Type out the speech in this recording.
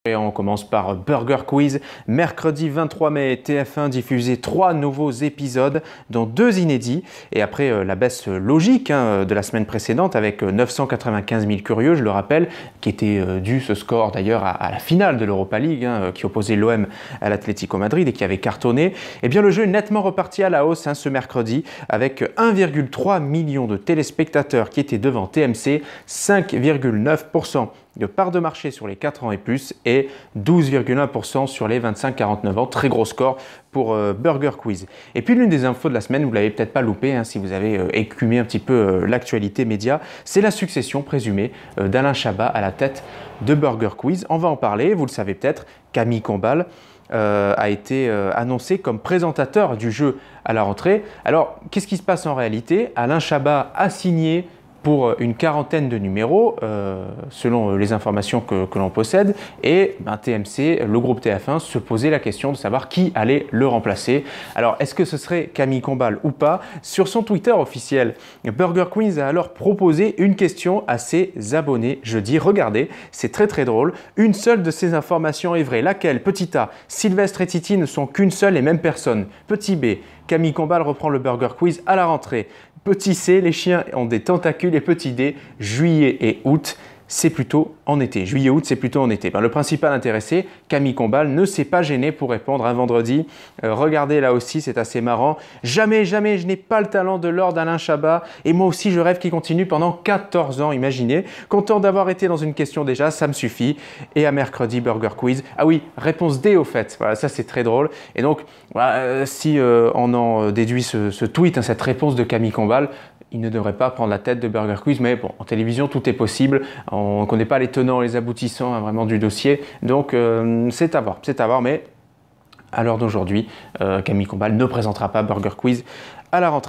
Et on commence par Burger Quiz. Mercredi 23 mai, TF1 diffusait 3 nouveaux épisodes, dont 2 inédits. Et après la baisse logique de la semaine précédente, avec 995 000 curieux, je le rappelle, qui était dû ce score d'ailleurs à la finale de l'Europa League, qui opposait l'OM à l'Atlético Madrid et qui avait cartonné. Eh bien, le jeu est nettement reparti à la hausse ce mercredi, avec 1,3 million de téléspectateurs qui étaient devant TMC, 5,9% de part de marché sur les 4 ans et plus et 12,1% sur les 25-49 ans. Très gros score pour Burger Quiz. Et puis l'une des infos de la semaine, vous ne l'avez peut-être pas loupé si vous avez écumé un petit peu l'actualité média, c'est la succession présumée d'Alain Chabat à la tête de Burger Quiz. On va en parler, vous le savez peut-être, Camille Combal a été annoncé comme présentateur du jeu à la rentrée. Alors, qu'est-ce qui se passe en réalité? Alain Chabat a signé pour une quarantaine de numéros, selon les informations que l'on possède. Et TMC, le groupe TF1, se posait la question de savoir qui allait le remplacer. Alors, est-ce que ce serait Camille Combal ou pas? Sur son Twitter officiel, Burger Quiz a alors proposé une question à ses abonnés jeudi. Regardez, c'est très drôle. Une seule de ces informations est vraie. Laquelle? Petit A, Sylvestre et Titi ne sont qu'une seule et même personne. Petit B, Camille Combal reprend le Burger Quiz à la rentrée. Petit C, les chiens ont des tentacules. Et petit D, juillet et août, c'est plutôt en été. Juillet-août, c'est plutôt en été. Le principal intéressé, Camille Combal, ne s'est pas gêné pour répondre un vendredi. Regardez là aussi, c'est assez marrant. Jamais, je n'ai pas le talent de Lord Alain Chabat. Et moi aussi, je rêve qu'il continue pendant 14 ans, imaginez. Content d'avoir été dans une question déjà, ça me suffit. Et à mercredi, Burger Quiz. Ah oui, réponse D au fait. Voilà, ça c'est très drôle. Et donc, voilà, si on en déduit ce tweet, cette réponse de Camille Combal, il ne devrait pas prendre la tête de Burger Quiz, mais bon, en télévision, tout est possible. On ne connaît pas les tenants, les aboutissants vraiment du dossier. Donc, c'est à voir. Mais à l'heure d'aujourd'hui, Camille Combal ne présentera pas Burger Quiz à la rentrée.